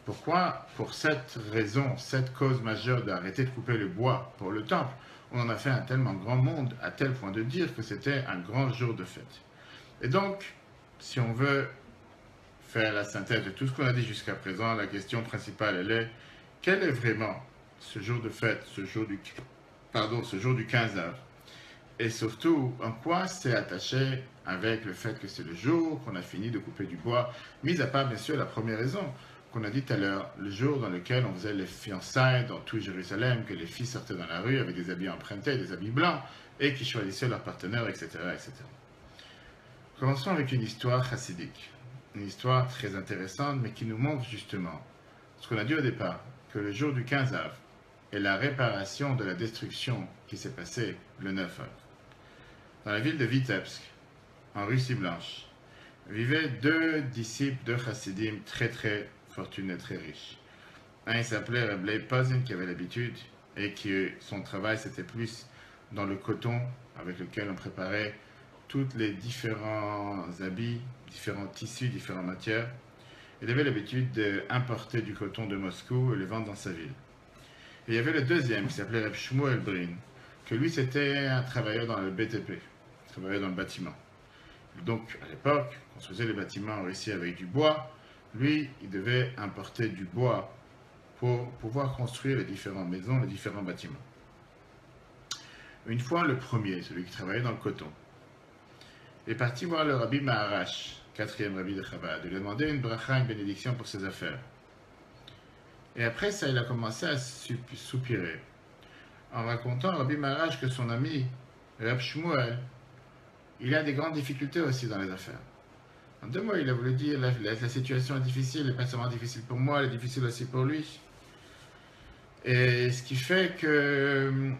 Pourquoi, pour cette raison, cette cause majeure d'arrêter de couper le bois pour le temple, on en a fait un tellement grand monde, à tel point de dire que c'était un grand jour de fête. Et donc, si on veut faire la synthèse de tout ce qu'on a dit jusqu'à présent, la question principale, elle est, quelle est vraiment ce jour de fête, ce jour du 15 Av. Et surtout, en quoi c'est attaché avec le fait que c'est le jour qu'on a fini de couper du bois, mis à part bien sûr la première raison qu'on a dit tout à l'heure, le jour dans lequel on faisait les fiançailles dans tout Jérusalem, que les filles sortaient dans la rue avec des habits empruntés, des habits blancs, et qui choisissaient leur partenaire, etc., etc. Commençons avec une histoire chassidique, une histoire très intéressante, mais qui nous montre justement ce qu'on a dit au départ, que le jour du 15 Av est la réparation de la destruction qui s'est passée le 9 Av. Dans la ville de Vitebsk, en Russie blanche, vivaient deux disciples de chassidim très très fortunés, très riches. Un, il s'appelait Reb Leib Pozin, qui avait l'habitude, et qui son travail c'était plus dans le coton, avec lequel on préparait tous les différents habits, différents tissus, différentes matières. Il avait l'habitude d'importer du coton de Moscou et le vendre dans sa ville. Et il y avait le deuxième, qui s'appelait Reb Shmuel Brin, que lui c'était un travailleur dans le BTP, il travaillait dans le bâtiment. Donc, à l'époque, on se faisait les bâtiments en Russie avec du bois. Lui, il devait importer du bois pour pouvoir construire les différentes maisons, les différents bâtiments. Une fois, le premier, celui qui travaillait dans le coton, est parti voir le Rabbi Maharash, quatrième Rabbi de Chabad, de lui demander une bracha, une bénédiction pour ses affaires. Et après ça, il a commencé à soupirer, en racontant à Rabbi Maharash que son ami, Reb Shmuel, il a des grandes difficultés aussi dans les affaires. En 2 mots, il a voulu dire la situation est difficile, elle n'est pas seulement difficile pour moi, elle est difficile aussi pour lui. Et ce qui fait que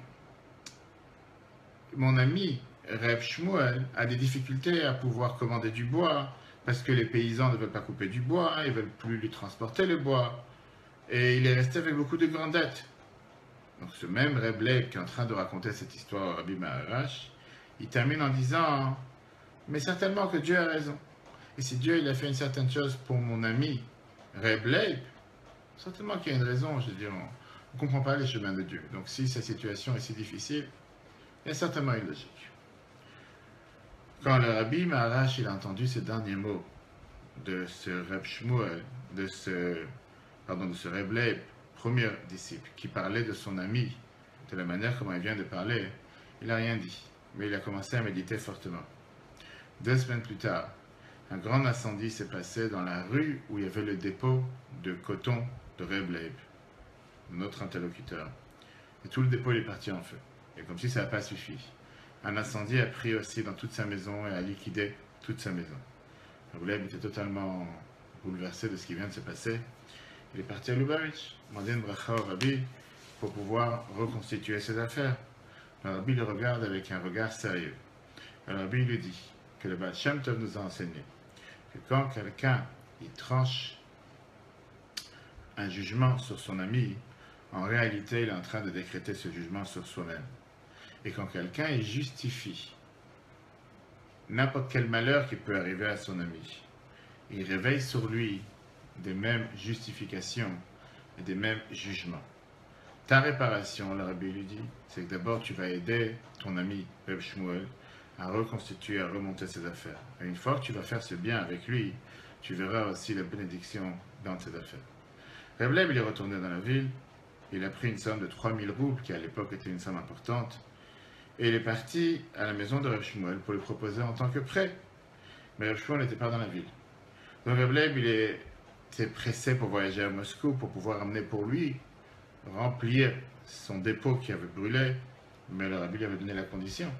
mon ami Reb Shmuel a des difficultés à pouvoir commander du bois, parce que les paysans ne veulent pas couper du bois, ils ne veulent plus lui transporter le bois, et il est resté avec beaucoup de grandes dettes. Donc ce même Reb Leib qui est en train de raconter cette histoire au Rabbi Maharash, il termine en disant « Mais certainement que Dieu a raison. Et si Dieu il a fait une certaine chose pour mon ami Reb Leib, certainement qu'il y a une raison. Je veux dire, on ne comprend pas les chemins de Dieu. Donc si sa situation est si difficile, il y a certainement une logique. » Quand le Rabbi Maharash il a entendu ces derniers mots de ce Reb Shmuel, de ce Reb Leib, premier disciple, qui parlait de son ami, de la manière comment il vient de parler, il n'a rien dit. Mais il a commencé à méditer fortement. 2 semaines plus tard, un grand incendie s'est passé dans la rue où il y avait le dépôt de coton de Reb Leib, notre interlocuteur. Et tout le dépôt est parti en feu. Et comme si ça n'a pas suffi, un incendie a pris aussi dans toute sa maison et a liquidé toute sa maison. Reb Leib était totalement bouleversé de ce qui vient de se passer. Il est parti à Lubavitch, demander une bracha au Rabbi pour pouvoir reconstituer ses affaires. Le Rabbi le regarde avec un regard sérieux. Le Rabbi lui dit que le Baal Shem Tov nous a enseigné que quand quelqu'un il tranche un jugement sur son ami, en réalité il est en train de décréter ce jugement sur soi-même. Et quand quelqu'un il justifie n'importe quel malheur qui peut arriver à son ami, il réveille sur lui des mêmes justifications et des mêmes jugements. Ta réparation, le Rabbi lui dit, c'est que d'abord tu vas aider ton ami Reb Shmuel à reconstituer, à remonter ses affaires. Et une fois que tu vas faire ce bien avec lui, tu verras aussi la bénédiction dans tes affaires. Reb Leib, il est retourné dans la ville, il a pris une somme de 3000 roubles, qui à l'époque était une somme importante, et il est parti à la maison de Reb Shmuel pour lui proposer en tant que prêt. Mais Reb Shmuel n'était pas dans la ville. Donc Reb Leib, il était pressé pour voyager à Moscou, pour pouvoir amener pour lui remplir son dépôt qui avait brûlé, mais le Rabbi lui avait donné la condition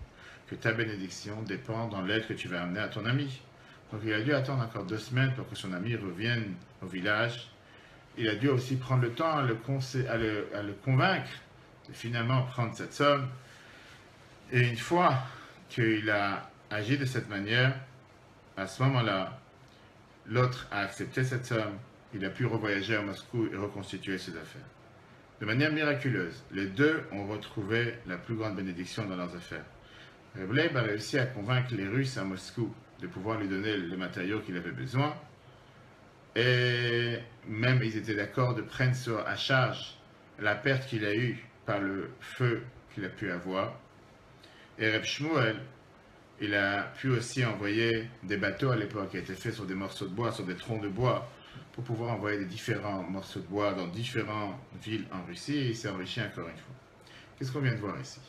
que ta bénédiction dépend dans l'aide que tu vas amener à ton ami. Donc il a dû attendre encore 2 semaines pour que son ami revienne au village. Il a dû aussi prendre le temps à le convaincre de finalement prendre cette somme. Et une fois qu'il a agi de cette manière, à ce moment-là, l'autre a accepté cette somme, il a pu revoyager à Moscou et reconstituer ses affaires. De manière miraculeuse, les deux ont retrouvé la plus grande bénédiction dans leurs affaires. Reb Leib a réussi à convaincre les Russes à Moscou de pouvoir lui donner les matériaux qu'il avait besoin. Et même ils étaient d'accord de prendre à charge la perte qu'il a eue par le feu qu'il a pu avoir. Et Reb Shmuel, il a pu aussi envoyer des bateaux à l'époque qui étaient faits sur des morceaux de bois, sur des troncs de bois, pour pouvoir envoyer des différents morceaux de bois dans différentes villes en Russie et il s'est enrichi encore une fois. Qu'est-ce qu'on vient de voir ici?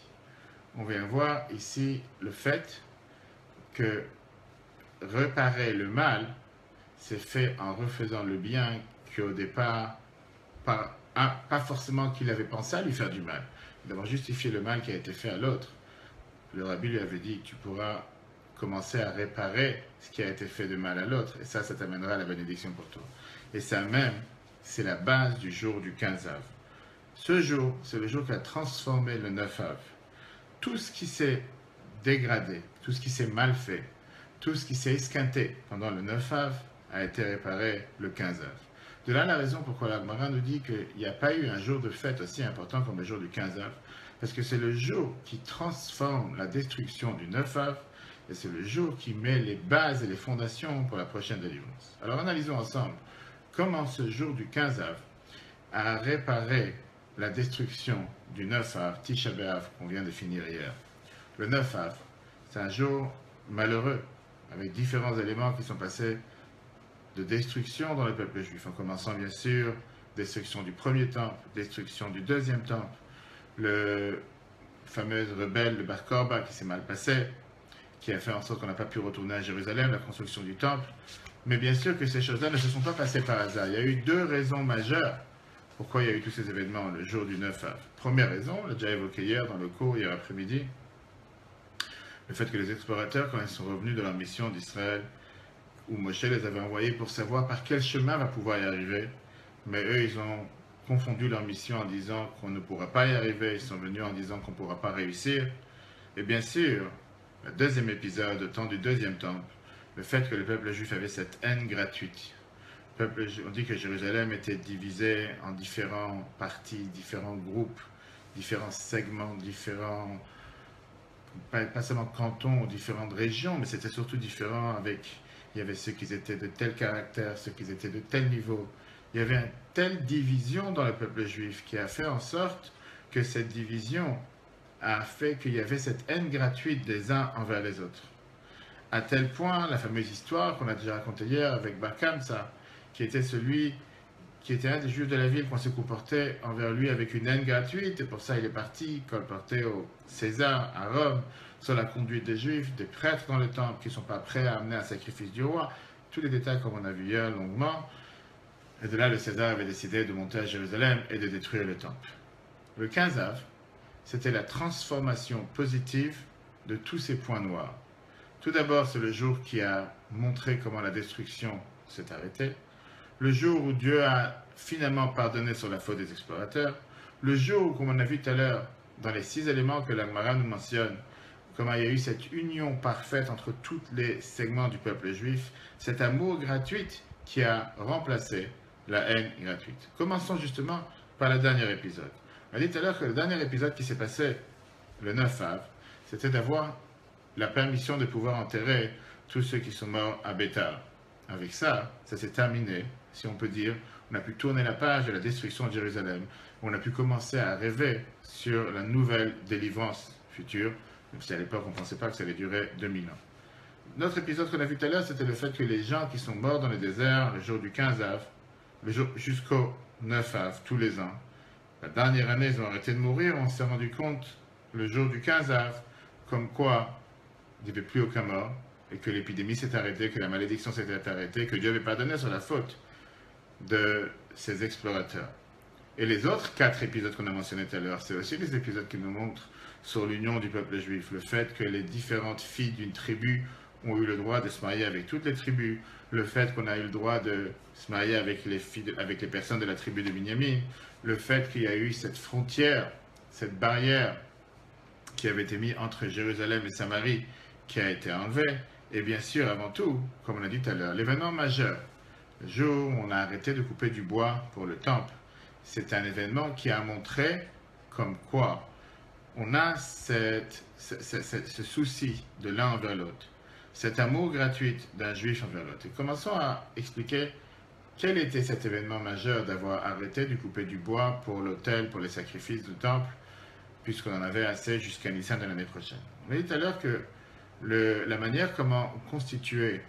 On vient voir ici le fait que réparer le mal, c'est fait en refaisant le bien qu'au départ, pas forcément qu'il avait pensé à lui faire du mal, d'avoir justifié le mal qui a été fait à l'autre. Le rabbi lui avait dit, tu pourras commencer à réparer ce qui a été fait de mal à l'autre, et ça t'amènera à la bénédiction pour toi. Et ça même, c'est la base du jour du 15 Av. Ce jour, c'est le jour qui a transformé le 9 Av. Tout ce qui s'est dégradé, tout ce qui s'est mal fait, tout ce qui s'est esquinté pendant le 9 Av a été réparé le 15 Av. De là la raison pourquoi la Gemara nous dit qu'il n'y a pas eu un jour de fête aussi important comme le jour du 15 Av, parce que c'est le jour qui transforme la destruction du 9 Av, et c'est le jour qui met les bases et les fondations pour la prochaine délivrance. Alors analysons ensemble comment ce jour du 15 Av a réparé la destruction du 9 Av, Tisha B'Av, qu'on vient de finir hier. Le 9 Av, c'est un jour malheureux, avec différents éléments qui sont passés de destruction dans le peuple juif, en commençant bien sûr, destruction du premier temple, destruction du deuxième temple, le fameux rebelle, le Bar Korba, qui s'est mal passé, qui a fait en sorte qu'on n'a pas pu retourner à Jérusalem, la construction du temple. Mais bien sûr que ces choses-là ne se sont pas passées par hasard. Il y a eu deux raisons majeures pourquoi il y a eu tous ces événements le jour du 9 Av. Première raison, on l'a déjà évoqué hier dans le cours, hier après-midi, le fait que les explorateurs, quand ils sont revenus de leur mission d'Israël, où Moshe les avait envoyés pour savoir par quel chemin va pouvoir y arriver, mais eux, ils ont confondu leur mission en disant qu'on ne pourra pas y arriver, ils sont venus en disant qu'on ne pourra pas réussir. Et bien sûr, le deuxième épisode, au temps du deuxième temple, le fait que le peuple juif avait cette haine gratuite. On dit que Jérusalem était divisée en différentes parties, différents groupes, différents segments, différents, pas seulement cantons ou différentes régions, mais c'était surtout différent avec, il y avait ceux qui étaient de tel caractère, ceux qui étaient de tel niveau. Il y avait une telle division dans le peuple juif qui a fait en sorte que cette division a fait qu'il y avait cette haine gratuite des uns envers les autres. À tel point, la fameuse histoire qu'on a déjà racontée hier avec Bar Kamsa, qui était celui qui était un des juifs de la ville, qu'on s'est comporté envers lui avec une haine gratuite, et pour ça il est parti, colporté au César, à Rome, sur la conduite des juifs, des prêtres dans le temple qui ne sont pas prêts à amener un sacrifice du roi, tous les détails comme on a vu hier longuement, et de là le César avait décidé de monter à Jérusalem et de détruire le temple. Le 15 Av, c'était la transformation positive de tous ces points noirs. Tout d'abord, c'est le jour qui a montré comment la destruction s'est arrêtée, le jour où Dieu a finalement pardonné sur la faute des explorateurs, le jour où, comme on a vu tout à l'heure, dans les 6 éléments que la Gemara nous mentionne, comment il y a eu cette union parfaite entre tous les segments du peuple juif, cet amour gratuit qui a remplacé la haine gratuite. Commençons justement par le dernier épisode. On a dit tout à l'heure que le dernier épisode qui s'est passé le 9 Av, c'était d'avoir la permission de pouvoir enterrer tous ceux qui sont morts à Béthar. Avec ça, ça s'est terminé, si on peut dire. On a pu tourner la page de la destruction de Jérusalem. On a pu commencer à rêver sur la nouvelle délivrance future, même si à l'époque on ne pensait pas que ça allait durer 2000 ans. Notre épisode qu'on a vu tout à l'heure, c'était le fait que les gens qui sont morts dans le désert le jour du 15 Av, le jour jusqu'au 9 Av, tous les ans, la dernière année, ils ont arrêté de mourir. On s'est rendu compte, le jour du 15 Av, comme quoi il n'y avait plus aucun mort, et que l'épidémie s'est arrêtée, que la malédiction s'était arrêtée, que Dieu avait pardonné sur la faute de ces explorateurs. Et les autres 4 épisodes qu'on a mentionnés tout à l'heure, c'est aussi des épisodes qui nous montrent sur l'union du peuple juif, le fait que les différentes filles d'une tribu ont eu le droit de se marier avec toutes les tribus, le fait qu'on a eu le droit de se marier avec les personnes de la tribu de Binyamin, le fait qu'il y a eu cette frontière, cette barrière qui avait été mise entre Jérusalem et Samarie, qui a été enlevée, et bien sûr, avant tout, comme on a dit tout à l'heure, l'événement majeur, le jour où on a arrêté de couper du bois pour le temple, c'est un événement qui a montré comme quoi on a ce souci de l'un envers l'autre, cet amour gratuit d'un juif envers l'autre. Et commençons à expliquer quel était cet événement majeur d'avoir arrêté de couper du bois pour l'autel, pour les sacrifices du temple, puisqu'on en avait assez jusqu'à Nissan de l'année prochaine. On a dit tout à l'heure que la manière comment on constituait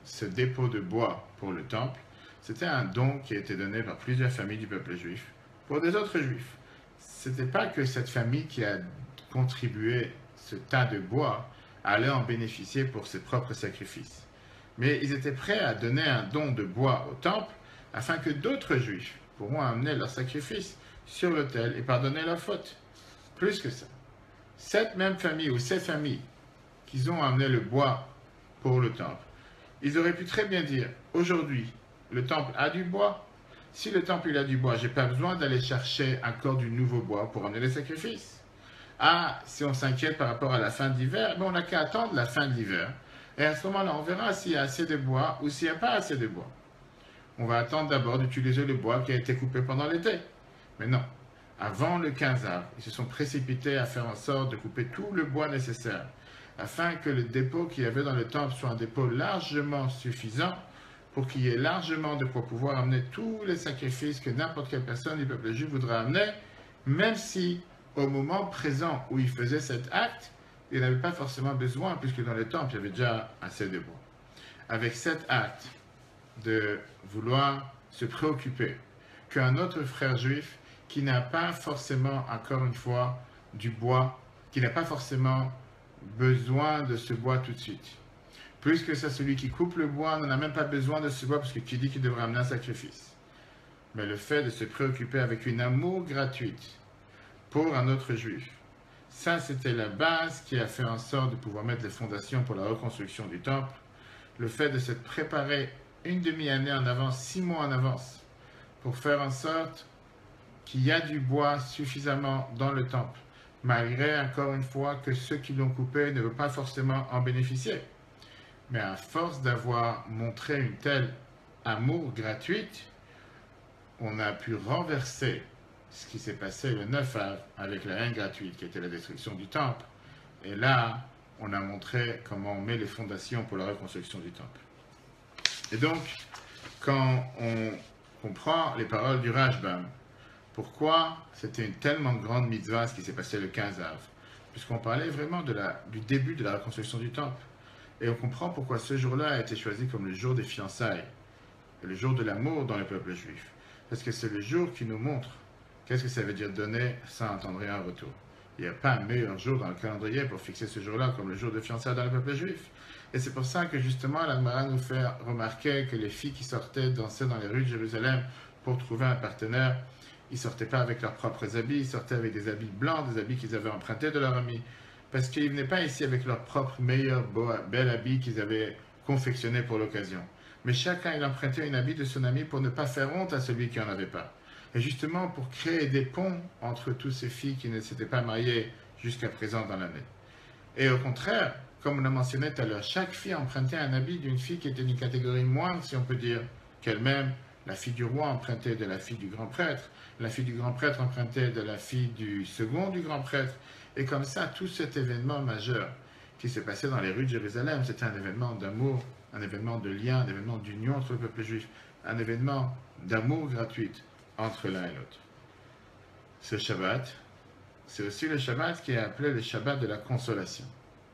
ce dépôt de bois pour le temple, C'était un don qui a été donné par plusieurs familles du peuple juif pour des autres juifs. Ce n'était pas que cette famille qui a contribué ce tas de bois allait en bénéficier pour ses propres sacrifices. Mais ils étaient prêts à donner un don de bois au temple afin que d'autres juifs pourront amener leurs sacrifices sur l'autel et pardonner leurs fautes. Plus que ça, cette même famille ou ces familles qui ont amené le bois pour le temple, ils auraient pu très bien dire, aujourd'hui, le temple a du bois. Si le temple a du bois, je n'ai pas besoin d'aller chercher encore du nouveau bois pour amener les sacrifices. Ah, si on s'inquiète par rapport à la fin de l'hiver, on n'a qu'à attendre la fin de l'hiver. Et à ce moment-là, on verra s'il y a assez de bois ou s'il n'y a pas assez de bois. On va attendre d'abord d'utiliser le bois qui a été coupé pendant l'été. Mais non, avant le 15 avril, ils se sont précipités à faire en sorte de couper tout le bois nécessaire afin que le dépôt qu'il y avait dans le temple soit un dépôt largement suffisant pour qu'il y ait largement de quoi pouvoir amener tous les sacrifices que n'importe quelle personne du peuple juif voudra amener, même si au moment présent où il faisait cet acte, il n'avait pas forcément besoin, puisque dans le temple, il y avait déjà assez de bois. Avec cet acte de vouloir se préoccuper qu'un autre frère juif qui n'a pas forcément, encore une fois, du bois, qui n'a pas forcément besoin de ce bois tout de suite. Plus que ça, celui qui coupe le bois n'en a même pas besoin de ce bois parce que qui dit qu'il devrait amener un sacrifice. Mais le fait de se préoccuper avec une amour gratuite pour un autre juif, ça c'était la base qui a fait en sorte de pouvoir mettre les fondations pour la reconstruction du temple. Le fait de se préparer une demi-année en avance, 6 mois en avance, pour faire en sorte qu'il y a du bois suffisamment dans le temple, malgré, encore une fois, que ceux qui l'ont coupé ne veulent pas forcément en bénéficier. Mais à force d'avoir montré une telle amour gratuite, on a pu renverser ce qui s'est passé le 9 avril avec la haine gratuite qui était la destruction du temple. Et là, on a montré comment on met les fondations pour la reconstruction du temple. Et donc, quand on comprend les paroles du Rashbam, pourquoi c'était une tellement grande mitzvah ce qui s'est passé le 15 avril, puisqu'on parlait vraiment du début de la reconstruction du temple. Et on comprend pourquoi ce jour-là a été choisi comme le jour des fiançailles, le jour de l'amour dans le peuple juif. Parce que c'est le jour qui nous montre qu'est-ce que ça veut dire donner sans attendre rien en retour. Il n'y a pas un meilleur jour dans le calendrier pour fixer ce jour-là comme le jour de fiançailles dans le peuple juif. Et c'est pour ça que justement la Gemara nous fait remarquer que les filles qui sortaient danser dans les rues de Jérusalem pour trouver un partenaire, ils ne sortaient pas avec leurs propres habits, ils sortaient avec des habits blancs, des habits qu'ils avaient empruntés de leur ami. Parce qu'ils ne venaient pas ici avec leur propre meilleur, bel habit qu'ils avaient confectionné pour l'occasion. Mais chacun, il empruntait un habit de son ami pour ne pas faire honte à celui qui n'en avait pas. Et justement pour créer des ponts entre toutes ces filles qui ne s'étaient pas mariées jusqu'à présent dans l'année. Et au contraire, comme on a mentionné tout à l'heure, chaque fille empruntait un habit d'une fille qui était d'une catégorie moindre, si on peut dire, qu'elle-même. La fille du roi empruntait de la fille du grand prêtre, la fille du grand prêtre empruntait de la fille du second du grand prêtre. Et comme ça, tout cet événement majeur qui s'est passé dans les rues de Jérusalem, c'était un événement d'amour, un événement de lien, un événement d'union entre le peuple juif, un événement d'amour gratuit entre l'un et l'autre. Ce Shabbat, c'est aussi le Shabbat qui est appelé le Shabbat de la consolation,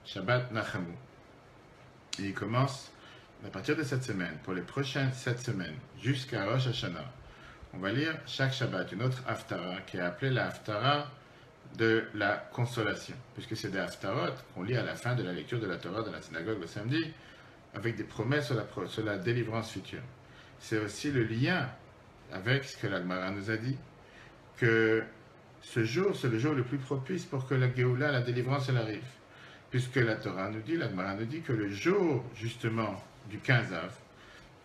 Shabbat Nachamu. Et il commence à partir de cette semaine, pour les prochaines 7 semaines, jusqu'à Rosh Hashanah. On va lire chaque Shabbat une autre Haftara qui est appelée la Haftara de la consolation, puisque c'est des Haftarot qu'on lit à la fin de la lecture de la Torah dans la synagogue le samedi, avec des promesses sur la délivrance future. C'est aussi le lien avec ce que la Gemara nous a dit, que ce jour, c'est le jour le plus propice pour que la Géoula, la délivrance, elle arrive. Puisque la Torah nous dit, la Gemara nous dit que le jour, justement, du 15 av,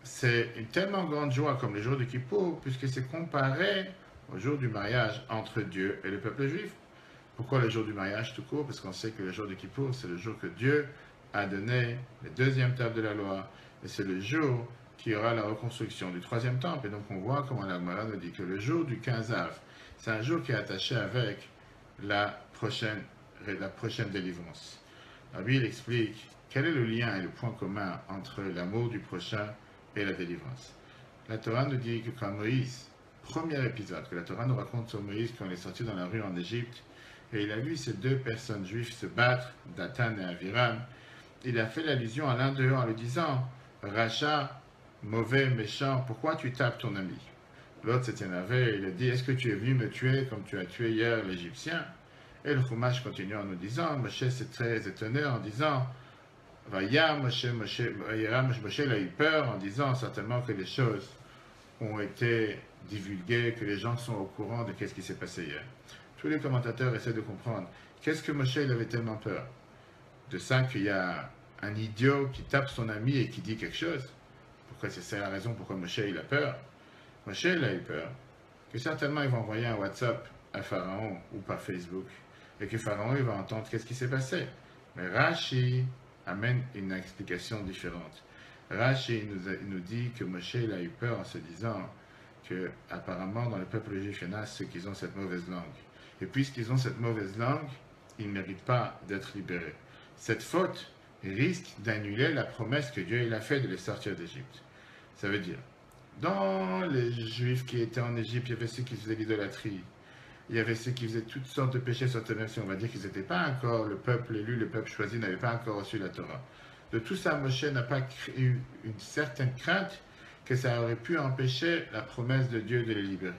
c'est une tellement grande joie comme le jour de Kippour, puisque c'est comparé au jour du mariage entre Dieu et le peuple juif. Pourquoi le jour du mariage tout court? Parce qu'on sait que le jour de Kippour, c'est le jour que Dieu a donné les deuxièmes tables de la loi, et c'est le jour qui y aura la reconstruction du troisième temple. Et donc on voit comment la Gemara nous dit que le jour du 15 av, c'est un jour qui est attaché avec la prochaine délivrance. Alors lui, il explique quel est le lien et le point commun entre l'amour du prochain et la délivrance. La Torah nous dit que quand Moïse, premier épisode, que la Torah nous raconte sur Moïse quand il est sorti dans la rue en Égypte, et il a vu ces deux personnes juives se battre, Dathan et Aviram, il a fait l'allusion à l'un d'eux en lui disant « Racha mauvais, méchant, pourquoi tu tapes ton ami? L'autre s'est énervé et il a dit, est-ce que tu es venu me tuer comme tu as tué hier l'Égyptien? Et le Chumash continue en nous disant, Moshe s'est très étonné en disant, Moshe a eu peur en disant certainement que les choses ont été divulguées, que les gens sont au courant de ce qui s'est passé hier. Tous les commentateurs essaient de comprendre qu'est-ce que Moshe il avait tellement peur de ça qu'il y a un idiot qui tape son ami et qui dit quelque chose. Pourquoi c'est la raison pourquoi Moshe il a peur. Moshe il a eu peur que certainement il va envoyer un WhatsApp à Pharaon ou par Facebook et que Pharaon il va entendre qu'est-ce qui s'est passé. Mais Rashi amène une explication différente. Rashi nous dit que Moshe il a eu peur en se disant que apparemment dans le peuple juif il y en a ceux qui ont cette mauvaise langue. Et puisqu'ils ont cette mauvaise langue, ils ne méritent pas d'être libérés. Cette faute risque d'annuler la promesse que Dieu il a faite de les sortir d'Égypte. Ça veut dire, dans les Juifs qui étaient en Égypte, il y avait ceux qui faisaient l'idolâtrie, il y avait ceux qui faisaient toutes sortes de péchés sur terre, on va dire qu'ils n'étaient pas encore le peuple élu, le peuple choisi, n'avait pas encore reçu la Torah. De tout ça, Moshe n'a pas eu une certaine crainte que ça aurait pu empêcher la promesse de Dieu de les libérer.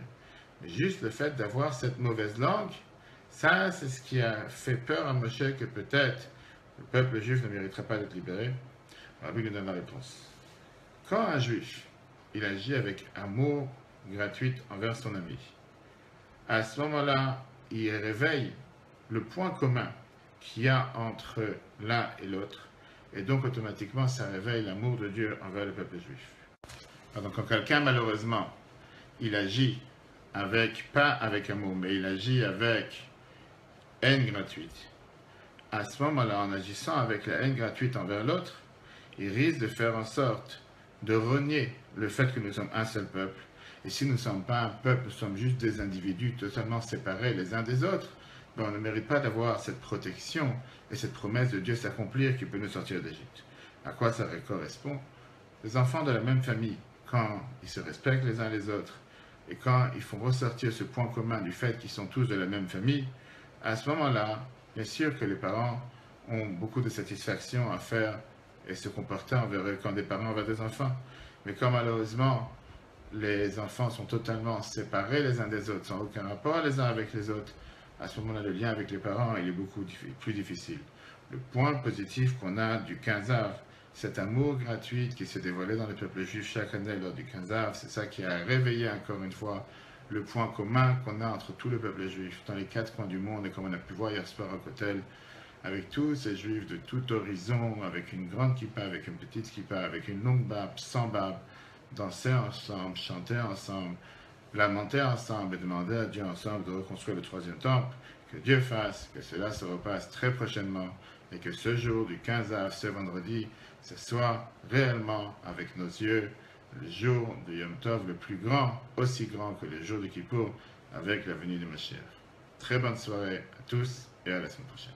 Mais juste le fait d'avoir cette mauvaise langue, ça, c'est ce qui a fait peur à Moshe que peut-être le peuple juif ne mériterait pas d'être libéré. Rabbi nous donne la réponse. Quand un juif, il agit avec amour gratuit envers son ami, à ce moment-là, il réveille le point commun qu'il y a entre l'un et l'autre, et donc automatiquement, ça réveille l'amour de Dieu envers le peuple juif. Alors, quand quelqu'un, malheureusement, il agit pas avec amour, mais il agit avec haine gratuite, à ce moment-là, en agissant avec la haine gratuite envers l'autre, il risque de faire en sorte de renier le fait que nous sommes un seul peuple. Et si nous ne sommes pas un peuple, nous sommes juste des individus totalement séparés les uns des autres, ben on ne mérite pas d'avoir cette protection et cette promesse de Dieu s'accomplir qui peut nous sortir d'Égypte. À quoi ça correspond? Les enfants de la même famille, quand ils se respectent les uns les autres, et quand ils font ressortir ce point commun du fait qu'ils sont tous de la même famille, à ce moment-là, bien sûr que les parents ont beaucoup de satisfaction à faire et se comporter envers eux quand des parents envers des enfants. Mais quand malheureusement, les enfants sont totalement séparés les uns des autres, sans aucun rapport les uns avec les autres, à ce moment-là, le lien avec les parents il est beaucoup plus difficile. Le point positif qu'on a du 15 Av, cet amour gratuit qui s'est dévoilé dans le peuple juif chaque année lors du 15 Av, c'est ça qui a réveillé encore une fois le point commun qu'on a entre tout le peuple juif dans les 4 coins du monde, et comme on a pu voir hier soir à Kotel, avec tous ces juifs de tout horizon, avec une grande kippa, avec une petite kippa, avec une longue barbe, sans barbe, danser ensemble, chanter ensemble, lamenter ensemble et demander à Dieu ensemble de reconstruire le 3e temple, que Dieu fasse, que cela se repasse très prochainement et que ce jour du 15 Av, ce vendredi, ce soit réellement avec nos yeux le jour de Yom Tov le plus grand, aussi grand que le jour de Kippour, avec la venue de Mashiach. Très bonne soirée à tous et à la semaine prochaine.